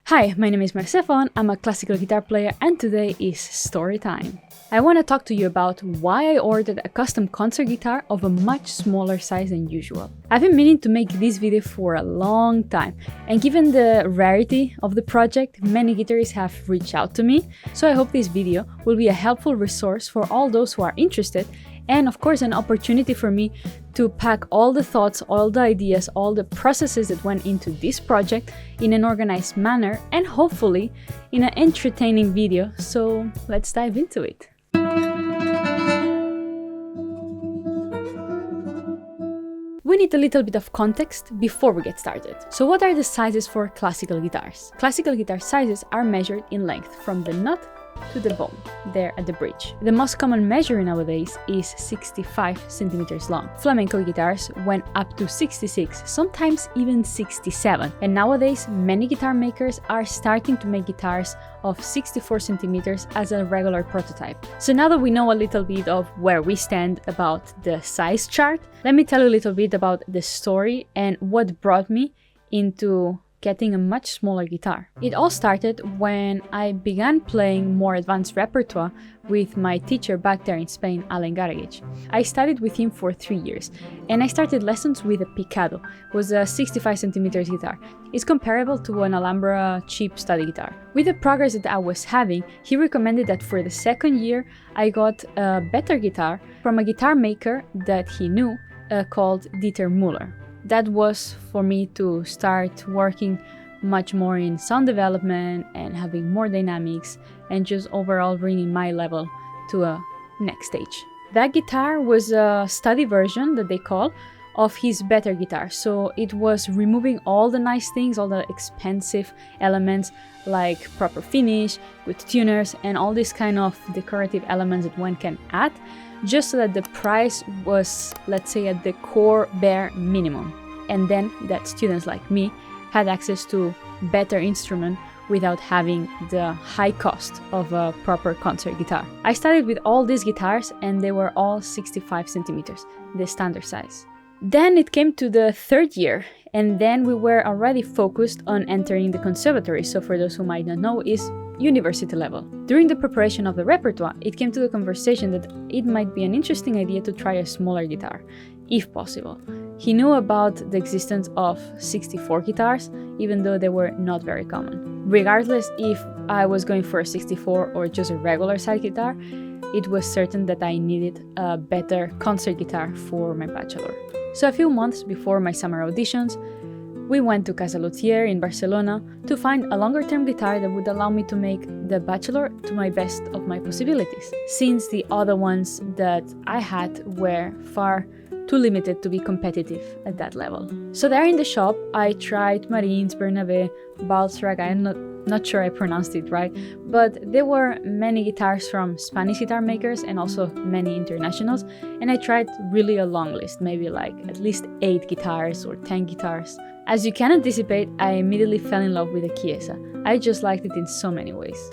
Hi, my name is Merce, I'm a classical guitar player and today is story time. I want to talk to you about why I ordered a custom concert guitar of a much smaller size than usual. I've been meaning to make this video for a long time, and given the rarity of the project, many guitarists have reached out to me, so I hope this video will be a helpful resource for all those who are interested, and of course an opportunity for me to pack all the thoughts, all the ideas, all the processes that went into this project in an organized manner and hopefully in an entertaining video, so let's dive into it. We need a little bit of context before we get started. So what are the sizes for classical guitars? Classical guitar sizes are measured in length from the nut to the bone, there at the bridge. The most common measure nowadays is 65 centimeters long. Flamenco guitars went up to 66, sometimes even 67. And nowadays, many guitar makers are starting to make guitars of 64 centimeters as a regular prototype. So now that we know a little bit of where we stand about the size chart, let me tell you a little bit about the story and what brought me into getting a much smaller guitar. It all started when I began playing more advanced repertoire with my teacher back there in Spain, Alan Garagich. I studied with him for 3 years, and I started lessons with a Picado. It was a 65 centimeters guitar. It's comparable to an Alhambra cheap study guitar. With the progress that I was having, he recommended that for the second year I got a better guitar from a guitar maker that he knew called Dieter Müller. That was for me to start working much more in sound development and having more dynamics and just overall bringing my level to a next stage. That guitar was a study version that they call of his better guitar, so it was removing all the nice things, all the expensive elements like proper finish, good tuners and all these kind of decorative elements that one can add, just so that the price was, let's say, at the core bare minimum, and then that students like me had access to better instrument without having the high cost of a proper concert guitar. I studied with all these guitars and they were all 65 centimeters, the standard size. Then it came to the third year, and then we were already focused on entering the conservatory, so for those who might not know, is university level. During the preparation of the repertoire, it came to the conversation that it might be an interesting idea to try a smaller guitar, if possible. He knew about the existence of 64 guitars, even though they were not very common. Regardless if I was going for a 64 or just a regular side guitar, it was certain that I needed a better concert guitar for my bachelor. So a few months before my summer auditions, we went to Casa Luthier in Barcelona to find a longer-term guitar that would allow me to make the bachelor to my best of my possibilities, since the other ones that I had were far too limited to be competitive at that level. So there in the shop, I tried Marines, Bernabé, Balsrag, I'm not sure I pronounced it right, but there were many guitars from Spanish guitar makers and also many internationals, and I tried really a long list, maybe like at least 8 guitars or 10 guitars. As you can anticipate, I immediately fell in love with the Chiesa. I just liked it in so many ways.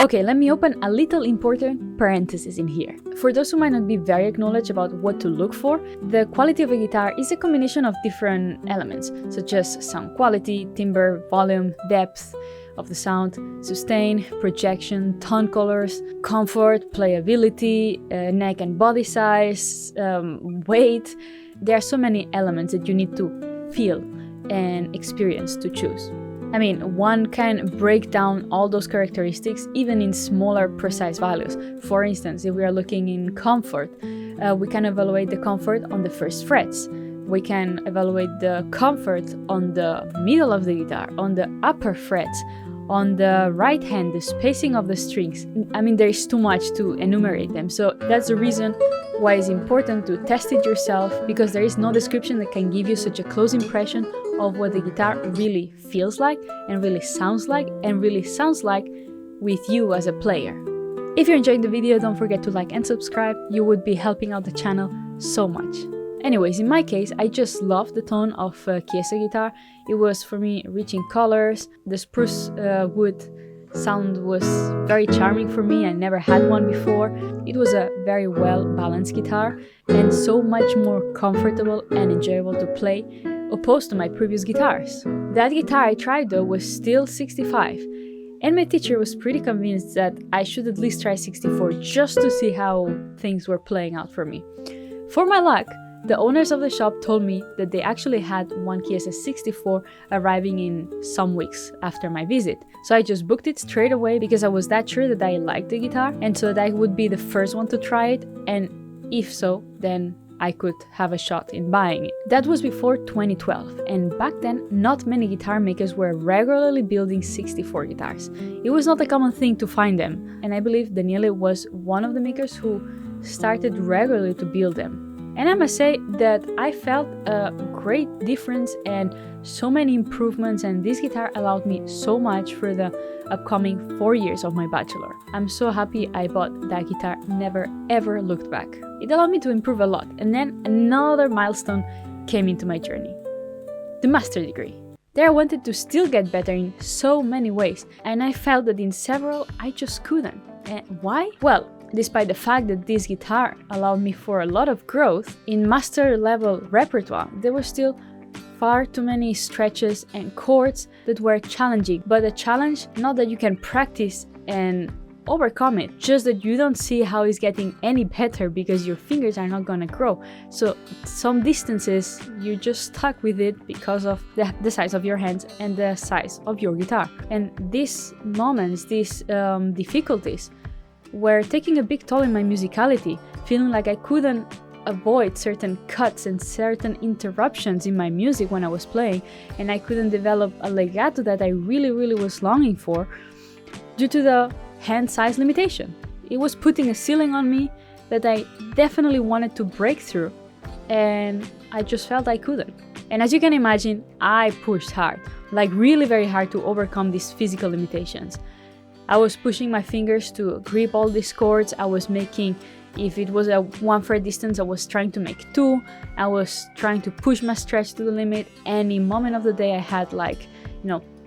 Okay, let me open a little important parenthesis in here. For those who might not be very acknowledged about what to look for, the quality of a guitar is a combination of different elements, such as sound quality, timbre, volume, depth of the sound, sustain, projection, tone colors, comfort, playability, neck and body size, weight. There are so many elements that you need to feel and experience to choose. I mean, one can break down all those characteristics even in smaller, precise values. For instance, if we are looking in comfort, we can evaluate the comfort on the first frets. We can evaluate the comfort on the middle of the guitar, on the upper frets, on the right hand, the spacing of the strings. I mean, there is too much to enumerate them, so that's the reason why it's important to test it yourself, because there is no description that can give you such a close impression of what the guitar really feels like and really sounds like with you as a player. If you're enjoying the video, don't forget to like and subscribe. You would be helping out the channel so much. Anyways, in my case, I just loved the tone of Chiesa guitar. It was, for me, rich in colors. The spruce wood sound was very charming for me. I never had one before. It was a very well balanced guitar and so much more comfortable and enjoyable to play opposed to my previous guitars. That guitar I tried though was still 65, and my teacher was pretty convinced that I should at least try 64 just to see how things were playing out for me. For my luck, the owners of the shop told me that they actually had one Chiesa 64 arriving in some weeks after my visit. So I just booked it straight away because I was that sure that I liked the guitar, and so that I would be the first one to try it, and if so, then I could have a shot in buying it. That was before 2012, and back then not many guitar makers were regularly building 64 guitars. It was not a common thing to find them, and I believe Daniele was one of the makers who started regularly to build them. And I must say that I felt a great difference and so many improvements, and this guitar allowed me so much for the upcoming 4 years of my Bachelor. I'm so happy I bought that guitar, never ever looked back. It allowed me to improve a lot, and then another milestone came into my journey. The master degree. There I wanted to still get better in so many ways, and I felt that in several I just couldn't. And why? Well, despite the fact that this guitar allowed me for a lot of growth, in master level repertoire there were still far too many stretches and chords that were challenging, but a challenge not that you can practice and overcome it, just that you don't see how it's getting any better because your fingers are not gonna grow. So some distances you're just stuck with it because of the size of your hands and the size of your guitar. And these moments, these difficulties were taking a big toll in my musicality, feeling like I couldn't avoid certain cuts and certain interruptions in my music when I was playing, and I couldn't develop a legato that I really was longing for due to the hand size limitation. It was putting a ceiling on me that I definitely wanted to break through, and I just felt I couldn't. And as you can imagine, I pushed hard, like really very hard, to overcome these physical limitations. I was pushing my fingers to grip all these chords. I was making, if it was a 1/4 distance, I was trying to make 2. I was trying to push my stretch to the limit. Any moment of the day I had, like,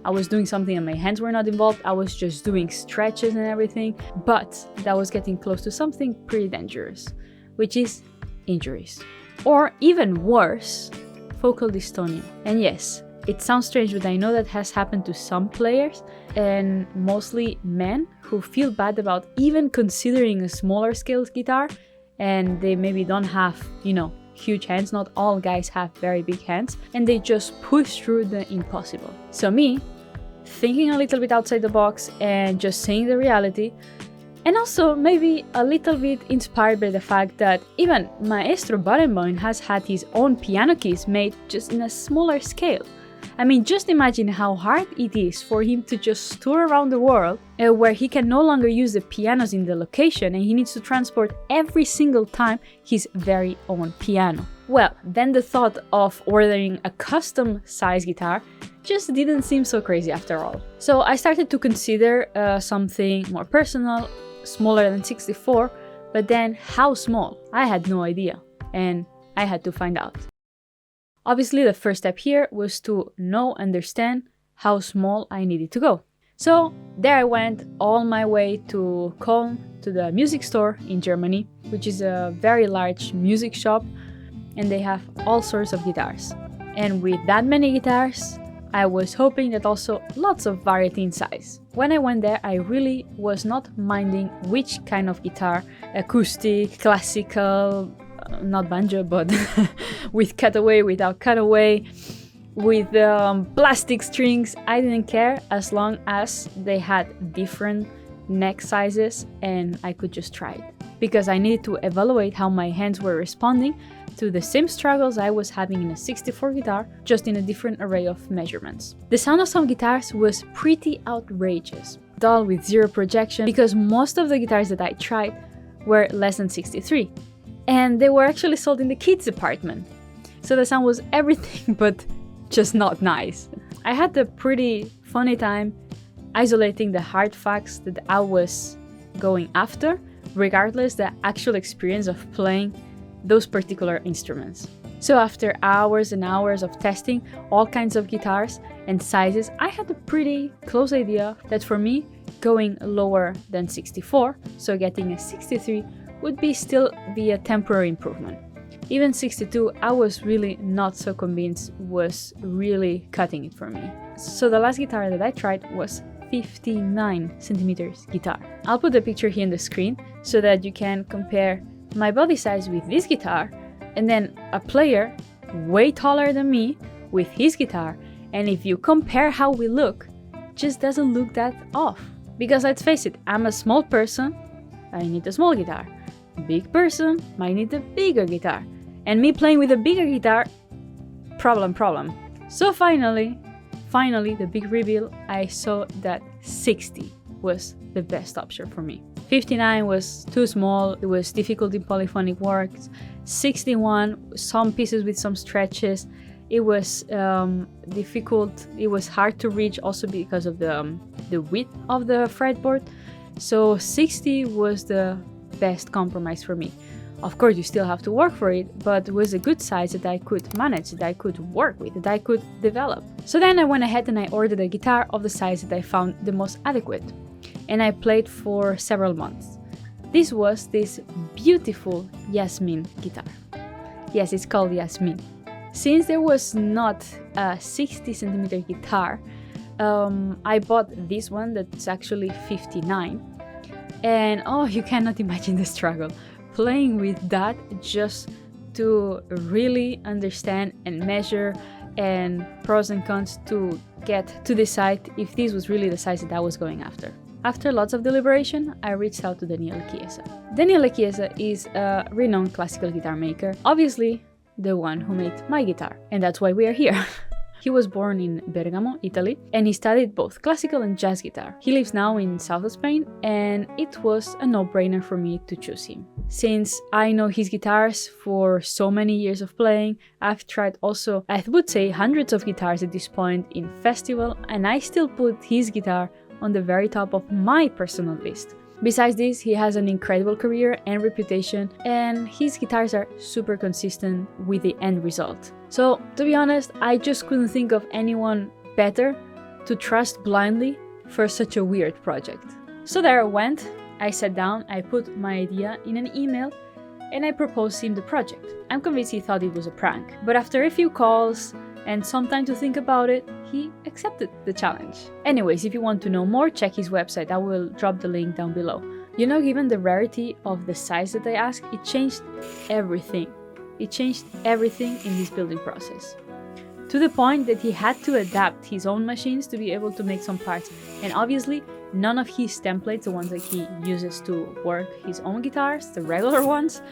I was doing something and my hands were not involved. I was just doing stretches and everything. But that was getting close to something pretty dangerous, which is injuries. Or even worse, focal dystonia. And yes, it sounds strange, but I know that has happened to some players, and mostly men, who feel bad about even considering a smaller scale guitar, and they maybe don't have, huge hands. Not all guys have very big hands, and they just push through the impossible. So me, thinking a little bit outside the box and just saying the reality, and also maybe a little bit inspired by the fact that even Maestro Daniele has had his own piano keys made just in a smaller scale. I mean, just imagine how hard it is for him to just tour around the world where he can no longer use the pianos in the location, and he needs to transport every single time his very own piano. Well, then the thought of ordering a custom size guitar just didn't seem so crazy after all. So I started to consider something more personal, smaller than 64, but then how small? I had no idea, and I had to find out. Obviously, the first step here was to understand how small I needed to go. So there I went all my way to Cologne, to the music store in Germany, which is a very large music shop, and they have all sorts of guitars. And with that many guitars, I was hoping that also lots of variety in size. When I went there, I really was not minding which kind of guitar, acoustic, classical, not banjo, but with cutaway, without cutaway, with plastic strings. I didn't care as long as they had different neck sizes and I could just try it, because I needed to evaluate how my hands were responding to the same struggles I was having in a 64 guitar, just in a different array of measurements. The sound of some guitars was pretty outrageous, dull with zero projection, because most of the guitars that I tried were less than 63. And they were actually sold in the kids department. So the sound was everything but just not nice. I had a pretty funny time isolating the hard facts that I was going after, regardless the actual experience of playing those particular instruments. So after hours and hours of testing all kinds of guitars and sizes, I had a pretty close idea that for me, going lower than 64, so getting a 63, would still be a temporary improvement. Even 62, I was really not so convinced was really cutting it for me. So the last guitar that I tried was 59 centimeters guitar. I'll put the picture here on the screen so that you can compare my body size with this guitar and then a player way taller than me with his guitar, and if you compare how we look, it just doesn't look that off. Because let's face it, I'm a small person, I need a small guitar. Big person might need a bigger guitar. And me playing with a bigger guitar, problem. So finally, the big reveal, I saw that 60 was the best option for me. 59 was too small, it was difficult in polyphonic works. 61, some pieces with some stretches, it was difficult, it was hard to reach also because of the width of the fretboard. So 60 was the best compromise for me. Of course, you still have to work for it, but it was a good size that I could manage, that I could work with, that I could develop. So then I went ahead and I ordered a guitar of the size that I found the most adequate. And I played for several months. This was this beautiful Yasmin guitar. Yes, it's called Yasmin. Since there was not a 60 centimeter guitar, I bought this one that's actually 59. And oh, you cannot imagine the struggle playing with that just to really understand and measure and pros and cons to get to decide if this was really the size that I was going after. After lots of deliberation, I reached out to Daniele Chiesa. Daniele Chiesa is a renowned classical guitar maker, obviously the one who made my guitar, and that's why we are here. He was born in Bergamo, Italy, and he studied both classical and jazz guitar. He lives now in south of Spain, and it was a no-brainer for me to choose him. Since I know his guitars for so many years of playing, I've tried also, I would say, hundreds of guitars at this point in festival, and I still put his guitar on the very top of my personal list. Besides this, he has an incredible career and reputation, and his guitars are super consistent with the end result. So, to be honest, I just couldn't think of anyone better to trust blindly for such a weird project. So there I went, I sat down, I put my idea in an email, and I proposed him the project. I'm convinced he thought it was a prank, but after a few calls and some time to think about it, he accepted the challenge. Anyways, if you want to know more, check his website. I will drop the link down below. You know, given the rarity of the size that I asked, it changed everything. It changed everything in this building process. To the point that he had to adapt his own machines to be able to make some parts. And obviously, none of his templates, the ones that he uses to work his own guitars, the regular ones,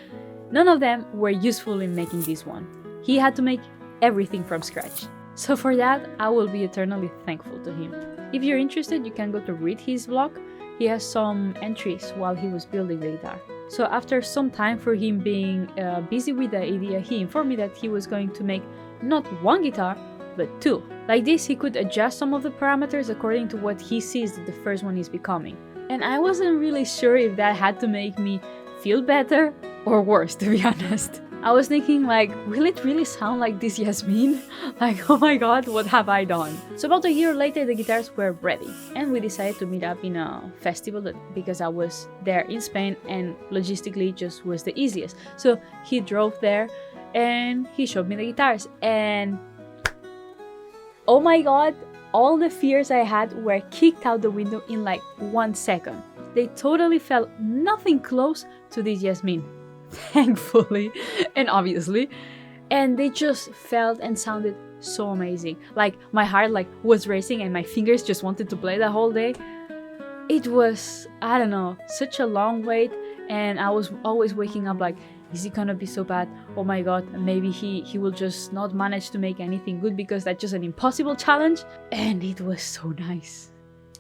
none of them were useful in making this one. He had to make everything from scratch. So for that, I will be eternally thankful to him. If you're interested, you can go to read his blog. He has some entries while he was building the guitar. So after some time for him being busy with the idea, he informed me that he was going to make not one guitar, but two. Like this, he could adjust some of the parameters according to what he sees that the first one is becoming. And I wasn't really sure if that had to make me feel better or worse, to be honest. I was thinking like, will it really sound like this Yasmin? Like, oh my god, what have I done? So about a year later, the guitars were ready, and we decided to meet up in a festival because I was there in Spain and logistically just was the easiest. So he drove there and he showed me the guitars, and oh my god, all the fears I had were kicked out the window in like 1 second. They totally felt nothing close to this Yasmin. Thankfully and obviously, and they just felt and sounded so amazing. Like my heart was racing and my fingers just wanted to play the whole day. It was, I don't know, such a long wait, and I was always waking up like, is it gonna be so bad? Oh my god, maybe he will just not manage to make anything good because that's just an impossible challenge. And it was so nice.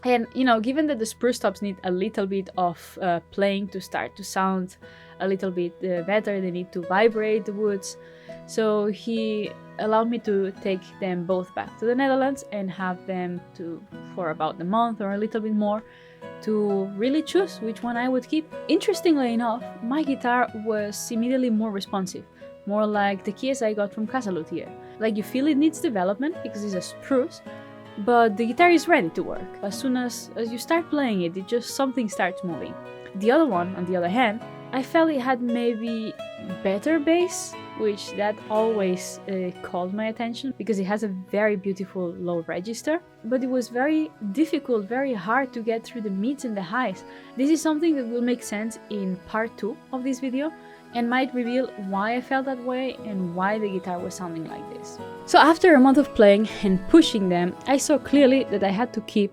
And you know, given that the spruce tops need a little bit of playing to start to sound a little bit better, they need to vibrate the woods. So he allowed me to take them both back to the Netherlands and have them for about a month or a little bit more to really choose which one I would keep. Interestingly enough, my guitar was immediately more responsive, more like the Chiesa I got from Casa Luthier. Like you feel it needs development because it's a spruce, but the guitar is ready to work. As soon as you start playing it, something starts moving. The other one, on the other hand, I felt it had maybe better bass, which that always called my attention because it has a very beautiful low register, but it was very difficult, very hard to get through the mids and the highs. This is something that will make sense in part 2 of this video and might reveal why I felt that way and why the guitar was sounding like this. So after a month of playing and pushing them, I saw clearly that I had to keep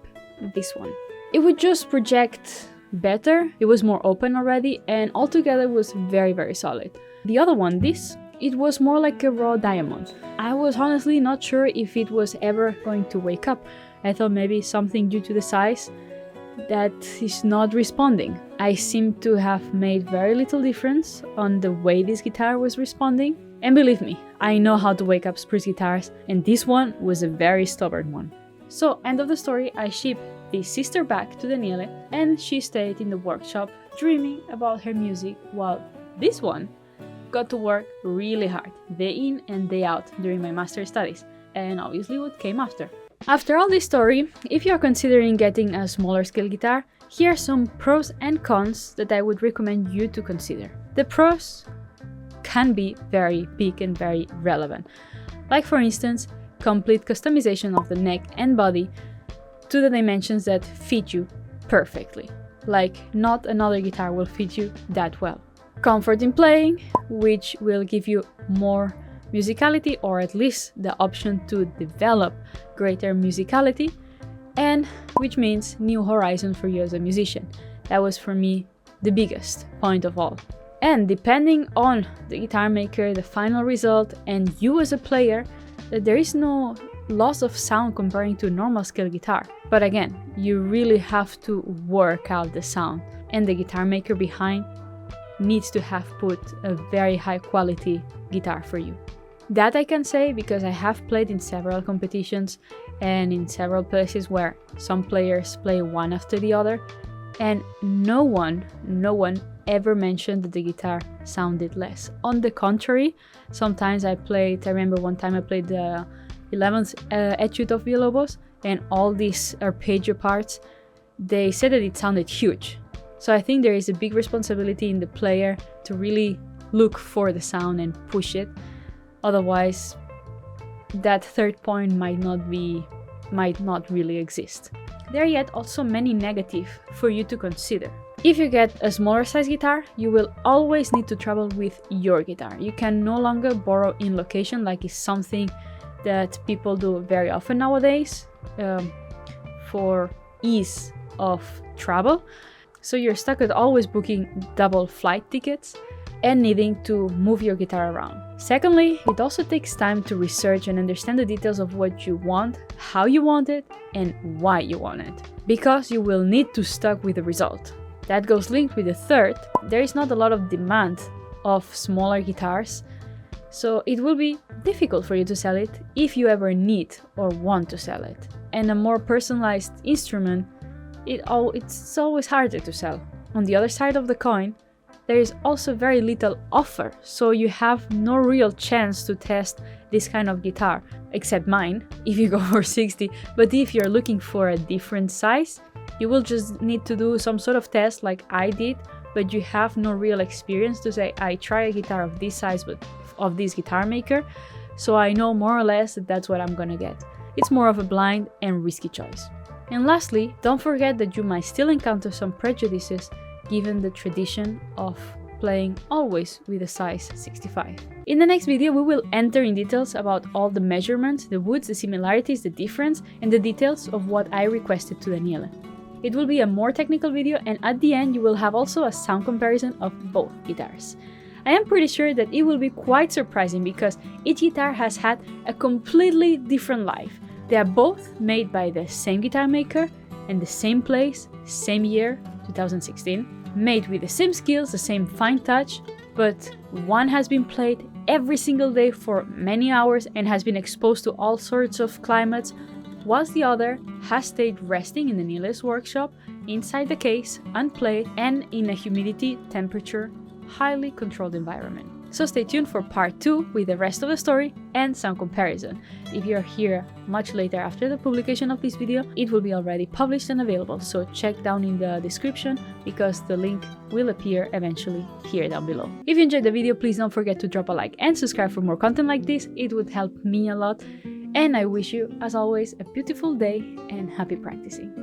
this one. It would just project better, it was more open already, and altogether was very, very solid. The other one, this, it was more like a raw diamond. I was honestly not sure if it was ever going to wake up. I thought maybe something due to the size that is not responding. I seem to have made very little difference on the way this guitar was responding. And believe me, I know how to wake up spruce guitars, and this one was a very stubborn one. So, end of the story, I shipped the sister back to Daniele, and she stayed in the workshop dreaming about her music, while this one got to work really hard, day in and day out during my master's studies, and obviously what came after. After all this story, if you are considering getting a smaller scale guitar, here are some pros and cons that I would recommend you to consider. The pros can be very big and very relevant, like for instance, complete customization of the neck and body to the dimensions that fit you perfectly, like not another guitar will fit you that well. Comfort in playing, which will give you more musicality, or at least the option to develop greater musicality, and which means new horizons for you as a musician. That was for me the biggest point of all. And depending on the guitar maker, the final result, and you as a player, there is no loss of sound comparing to a normal scale guitar. But again, you really have to work out the sound, and the guitar maker behind needs to have put a very high quality guitar for you. That I can say because I have played in several competitions and in several places where some players play one after the other, and no one ever mentioned that the guitar sounded less. On the contrary, sometimes I remember one time I played the 11th Etude of Villalobos, and all these arpeggio parts, they said that it sounded huge. So I think there is a big responsibility in the player to really look for the sound and push it. Otherwise, that third point might not really exist. There are yet also many negative for you to consider. If you get a smaller size guitar, you will always need to travel with your guitar. You can no longer borrow in location, like is something that people do very often nowadays for ease of travel. So you're stuck with always booking double flight tickets and needing to move your guitar around. Secondly, it also takes time to research and understand the details of what you want, how you want it, and why you want it, because you will need to stick with the result. That goes linked with the third. There is not a lot of demand of smaller guitars, so it will be difficult for you to sell it if you ever need or want to sell it. And a more personalized instrument, it's always harder to sell. On the other side of the coin, there is also very little offer, so you have no real chance to test this kind of guitar, except mine, if you go for 60. But if you're looking for a different size, you will just need to do some sort of test like I did, but you have no real experience to say, I try a guitar of this size but of this guitar maker, so I know more or less that that's what I'm gonna get. It's more of a blind and risky choice. And lastly, don't forget that you might still encounter some prejudices given the tradition of playing always with a size 65. In the next video, we will enter in details about all the measurements, the woods, the similarities, the difference, and the details of what I requested to Daniele. It will be a more technical video, and at the end you will have also a sound comparison of both guitars. I am pretty sure that it will be quite surprising because each guitar has had a completely different life. They are both made by the same guitar maker and the same place, same year, 2016, made with the same skills, the same fine touch, but one has been played every single day for many hours and has been exposed to all sorts of climates, whilst the other has stayed resting in Daniele's workshop, inside the case, unplayed, and in a humidity, temperature, highly controlled environment. So stay tuned for part 2 with the rest of the story and some comparison. If you're here much later after the publication of this video, it will be already published and available, so check down in the description because the link will appear eventually here down below. If you enjoyed the video, please don't forget to drop a like and subscribe for more content like this. It would help me a lot. And I wish you, as always, a beautiful day and happy practicing.